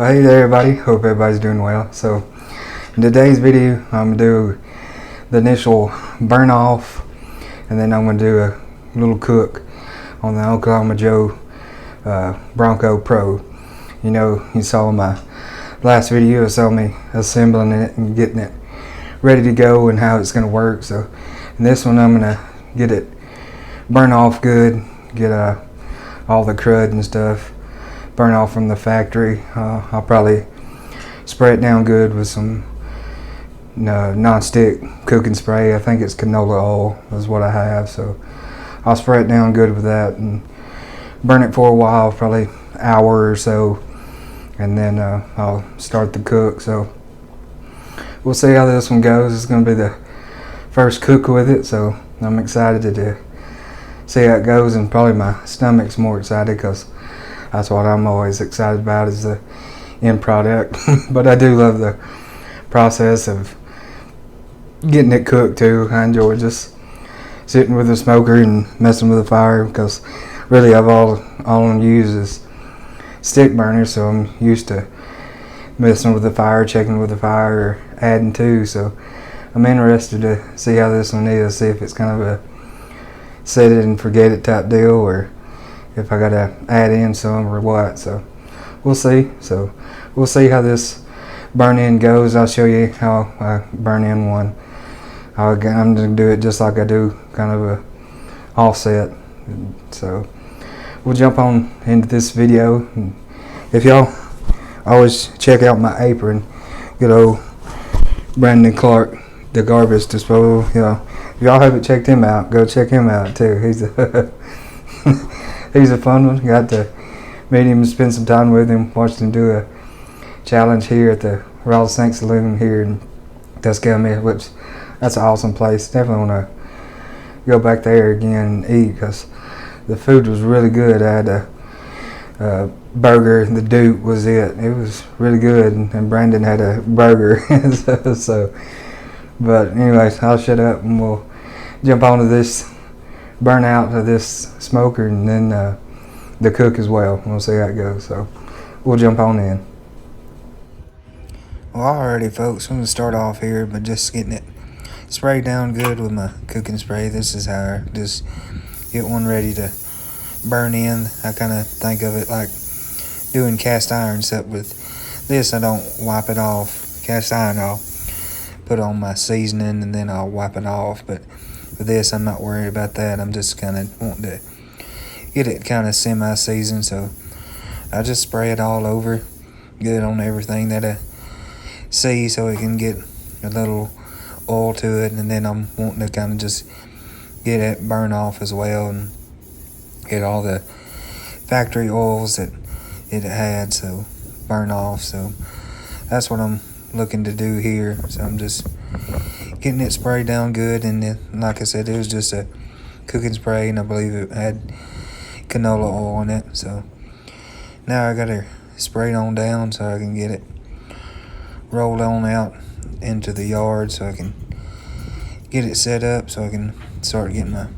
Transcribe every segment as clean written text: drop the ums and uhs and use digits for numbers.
Hey there everybody, hope everybody's doing well. So in today's video I'm going to do the initial burn off, and then I'm going to do a little cook on the Oklahoma Joe Bronco Pro. You know, you saw my last video, you saw me assembling it and getting it ready to go and how it's going to work. So in this one I'm going to get it burn off good, get all the crud and stuff burn off from the factory. I'll probably spray it down good with some non-stick cooking spray. I think it's canola oil is what I have, so I'll spray it down good with that and burn it for a while, probably an hour or so, and then I'll start the cook. So we'll see how this one goes. It's going to be the first cook with it, so I'm excited to see how it goes, and probably my stomach's more excited because that's what I'm always excited about, is the end product. But I do love the process of getting it cooked too. I enjoy just sitting with the smoker and messing with the fire, because really I've all I use is stick burners, so I'm used to messing with the fire, checking with the fire, or adding to. So I'm interested to see how this one is, see if it's kind of a set it and forget it type deal, or if I gotta add in some or what. So we'll see. So we'll see how this burn in goes. I'll show you how I burn in one. I'm gonna do it just like I do kind of a offset. So we'll jump on into this video. And if y'all always check out my apron, good old Brandon Clark, the garbage disposal. You know, if y'all haven't checked him out, go check him out too. He's a he's a fun one. Got to meet him and spend some time with him. Watched him do a challenge here at the Rattlesnake Saloon here in Tuscaloosa, which that's an awesome place. Definitely want to go back there again and eat, because the food was really good. I had a burger. The Duke was it. It was really good, and Brandon had a burger. But anyways, I'll shut up and we'll jump onto this burnout of this smoker, and then the cook as well. We'll see how it goes. So we'll jump on in. Well, alrighty folks, I'm going to start off here by just getting it sprayed down good with my cooking spray. This is how I just get one ready to burn in. I kind of think of it like doing cast iron, except with this I don't wipe it off. Cast iron I'll put on my seasoning and then I'll wipe it off, but with this I'm not worried about that. I'm just kind of wanting to get it kind of semi-seasoned, so I just spray it all over good on everything that I see, so it can get a little oil to it, and then I'm wanting to kind of just get it burn off as well and get all the factory oils that it had, so burn off. So that's what I'm looking to do here. So I'm just getting it sprayed down good, and then, like I said, it was just a cooking spray, and I believe it had canola oil in it. So now I got it sprayed on down so I can get it rolled on out into the yard, so I can get it set up, so I can start getting my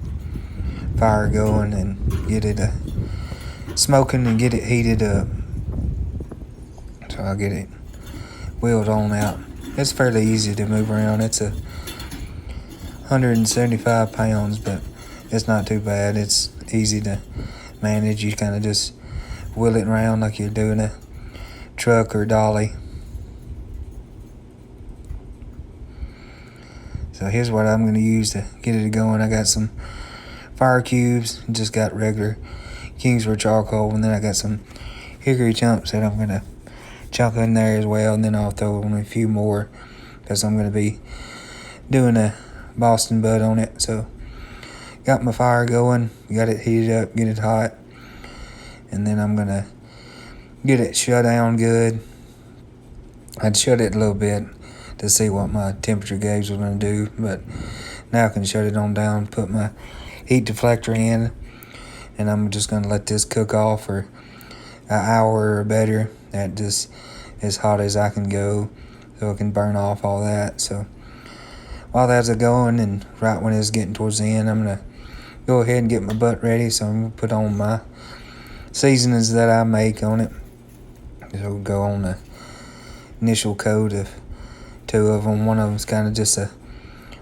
fire going and get it smoking and get it heated up. So I'll get it wheeled on out. It's fairly easy to move around. It's 175 pounds, but it's not too bad. It's easy to manage. You kind of just wheel it around like you're doing a truck or dolly. So here's what I'm going to use to get it going. I got some fire cubes, just got regular Kingsford charcoal, and then I got some hickory chunks that I'm going to chunk in there as well, and then I'll throw on a few more because I'm going to be doing a Boston butt on it. So got my fire going, got it heated up, get it hot, and then I'm going to get it shut down good. I'd shut it a little bit to see what my temperature gauge was going to do, but now I can shut it on down, put my heat deflector in, and I'm just going to let this cook off for an hour or better at just as hot as I can go, so it can burn off all that. So while that's going, and right when it's getting towards the end, I'm going to go ahead and get my butt ready. So I'm going to put on my seasonings that I make on it. So we'll go on the initial coat of 2 of them. One of them's kind of just a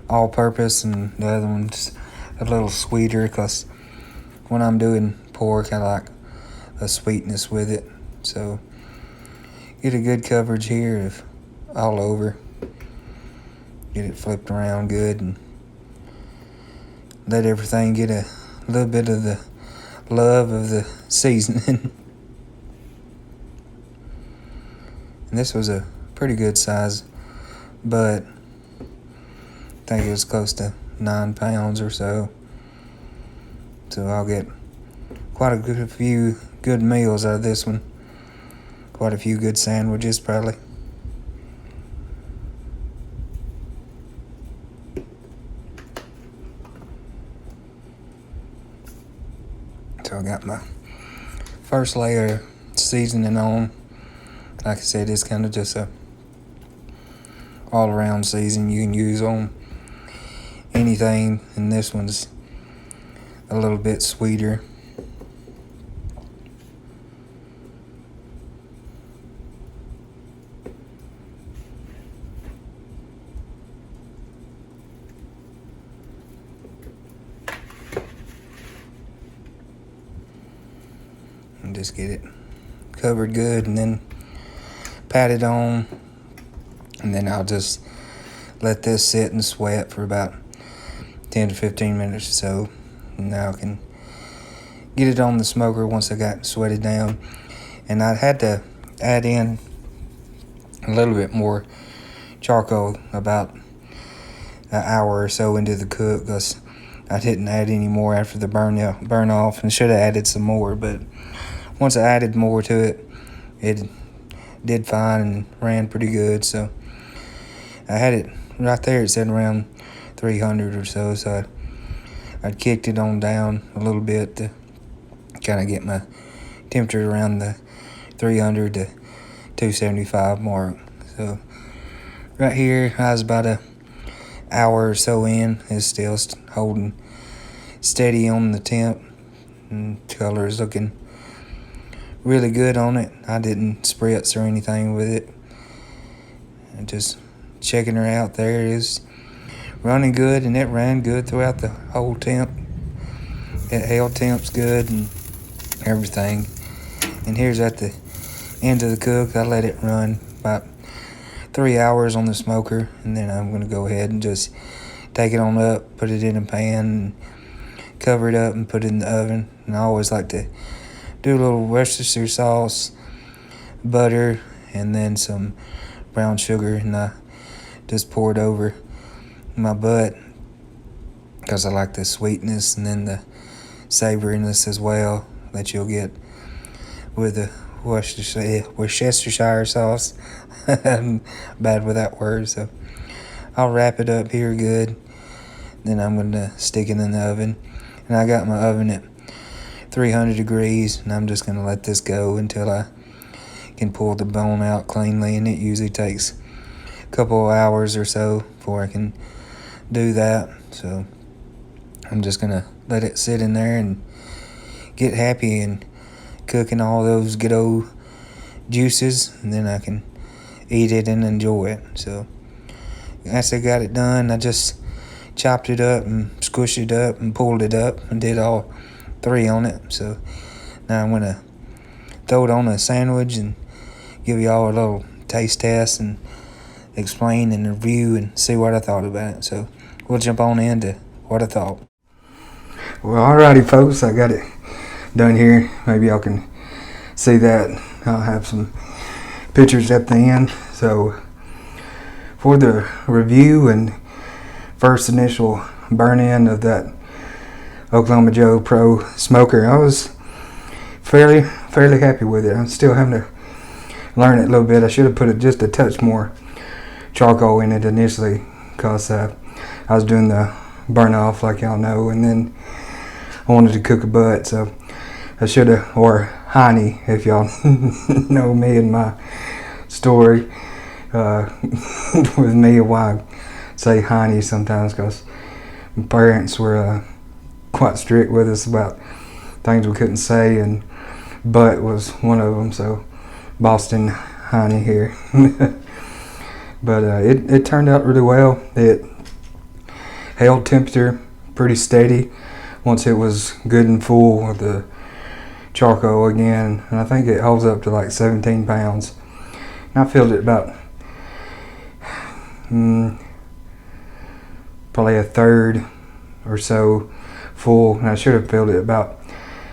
all-purpose, and the other one's a little sweeter, because when I'm doing pork, I like a sweetness with it. So get a good coverage here of all over. Get it flipped around good and let everything get a little bit of the love of the seasoning. And this was a pretty good size, but I think it was close to 9 pounds or so. So I'll get quite a few good meals out of this one. Quite a few good sandwiches, probably. So I got my first layer of seasoning on. Like I said, it's kind of just a all-around season you can use on anything, and this one's a little bit sweeter. And just get it covered good, and then pat it on, and then I'll just let this sit and sweat for about 10 to 15 minutes or so. And now I can get it on the smoker once I got sweated down. And I had to add in a little bit more charcoal about an hour or so into the cook, because I didn't add any more after the burn off, and should have added some more. But once I added more to it, it did fine and ran pretty good. So I had it right there. It said around 300 or so. So I'd kicked it on down a little bit to kind of get my temperature around the 300 to 275 mark. So right here, I was about an hour or so in. It's still holding steady on the temp, and color is looking really good on it. I didn't spritz or anything with it. And just checking her out there, is running good, and it ran good throughout the whole temp. It held temps good and everything. And here's at the end of the cook. I let it run about 3 hours on the smoker, and then I'm going to go ahead and just take it on up, put it in a pan, and cover it up and put it in the oven. And I always like to do a little Worcestershire sauce, butter, and then some brown sugar, and I just pour it over my butt, because I like the sweetness and then the savoriness as well that you'll get with the Worcestershire sauce. I'm bad with that word, so I'll wrap it up here good. Then I'm going to stick it in the oven, and I got my oven at 300 degrees, and I'm just going to let this go until I can pull the bone out cleanly, and it usually takes a couple of hours or so before I can do that. So I'm just going to let it sit in there and get happy and cooking all those good old juices, and then I can eat it and enjoy it. So once I got it done, I just chopped it up and squished it up and pulled it up and did all 3 on it. So now I'm going to throw it on a sandwich and give y'all a little taste test and explain and review and see what I thought about it. So we'll jump on into what I thought. Well, alrighty folks, I got it done here. Maybe y'all can see that. I'll have some pictures at the end. So for the review and first initial burn in of that Oklahoma Joe Pro smoker, I was fairly happy with it. I'm still having to learn it a little bit. I should have put just a touch more charcoal in it initially, because I was doing the burn off, like y'all know, and then I wanted to cook a butt, so I should have, or hiney, if y'all know me and my story with me, why I say hiney sometimes, because my parents were quite strict with us about things we couldn't say, and butt was one of them. So Boston honey here. But it turned out really well. It held temperature pretty steady once it was good and full with the charcoal again, and I think it holds up to like 17 pounds. And I filled it about probably a third or so full, and I should have filled it about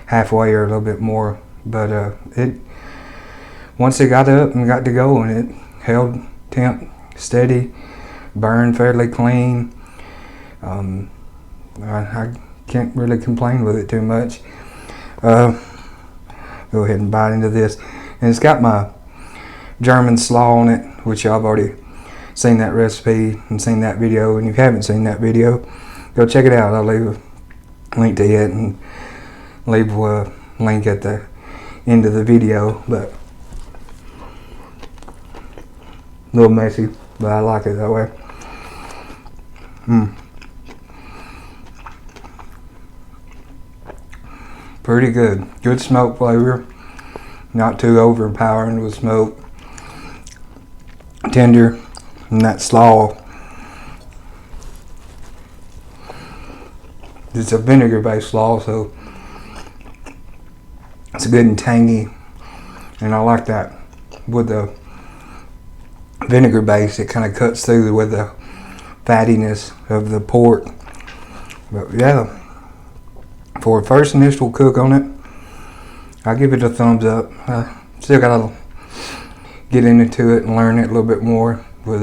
halfway or a little bit more, but it once it got up and got to go, and it held temp steady, burned fairly clean. I can't really complain with it too much. Go ahead and bite into this, and it's got my German slaw on it, which I've already seen that recipe and seen that video. And if you haven't seen that video, go check it out. I'll leave a link to it and leave a link at the end of the video. But a little messy, but I like it that way. Pretty good. Good smoke flavor. Not too overpowering with smoke. Tender. And that slaw. It's a vinegar based slaw, so it's good and tangy. And I like that. With the vinegar base, it kind of cuts through with the fattiness of the pork. But yeah, for a first initial cook on it, I give it a thumbs up. I still gotta get into it and learn it a little bit more with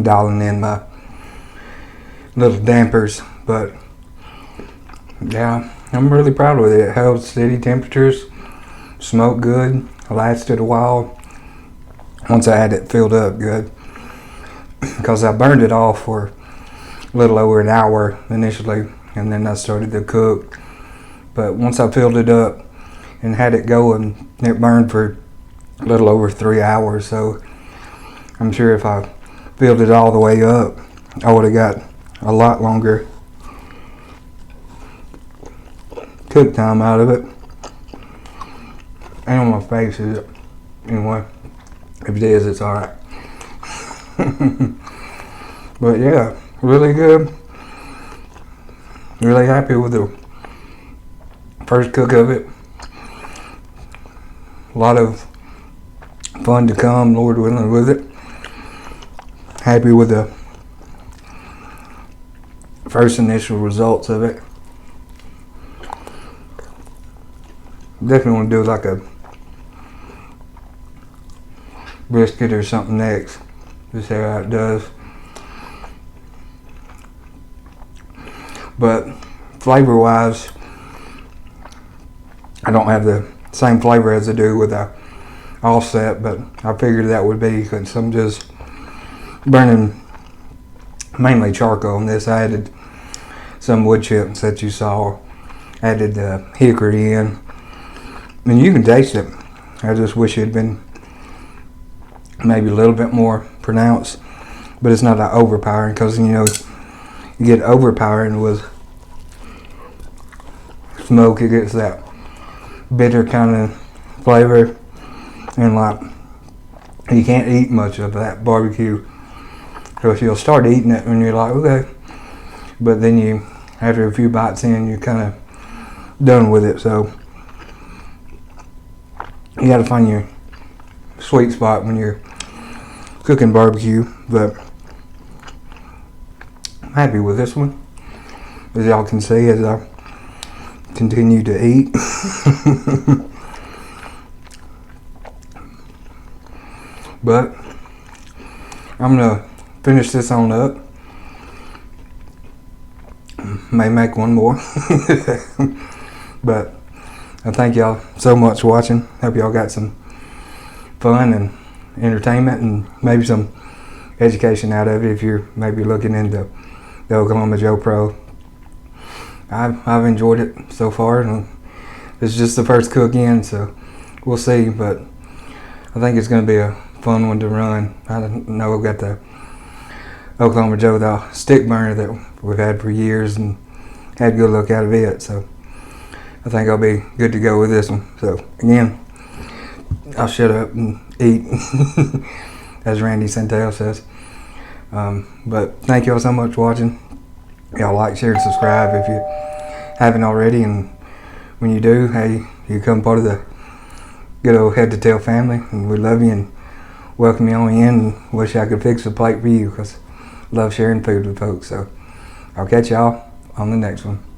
dialing in my little dampers. But yeah, I'm really proud with it. It held steady temperatures, smoked good, lasted a while once I had it filled up good, because I burned it off for a little over an hour initially, and then I started to cook. But once I filled it up and had it going, it burned for a little over 3 hours. So I'm sure if I filled it all the way up, I would have got a lot longer cook time out of it. And on my face, is it? Anyway, if it is, it's alright. But yeah, really good. Really happy with the first cook of it. A lot of fun to come, Lord willing, with it. Happy with the first initial results of it. Definitely want to do like a brisket or something next. Just see how it does. But flavor wise, I don't have the same flavor as I do with a offset, but I figured that would be because I'm just burning mainly charcoal on this. I added some wood chips that you saw, added the hickory in, and you can taste it. I just wish it had been maybe a little bit more pronounced, but it's not that overpowering, because you know, you get overpowering with smoke, it gets that bitter kind of flavor, and like you can't eat much of that barbecue. So if you'll start eating it and you're like, okay, but then you, after a few bites in, you're kind of done with it. So you got to find your sweet spot when you're cooking barbecue. But I'm happy with this one, as y'all can see as I continue to eat. But I'm gonna finish this on up. May make one more. But I thank y'all so much for watching. Hope y'all got some fun and entertainment and maybe some education out of it if you're maybe looking into the Oklahoma Joe Pro. I've enjoyed it so far, and it's just the first cook in, so we'll see. But I think it's going to be a fun one to run. I know I've got the Oklahoma Joe, the stick burner that we've had for years, and had a good look out of it. So I think I'll be good to go with this one. So again, I'll shut up and eat, as Randy Santel says. But thank y'all so much for watching. Y'all like, share, and subscribe if you haven't already. And when you do, hey, you become part of the good old Head to Tail family. And we love you and welcome you on in. And wish I could fix a plate for you, because I love sharing food with folks. So I'll catch y'all on the next one.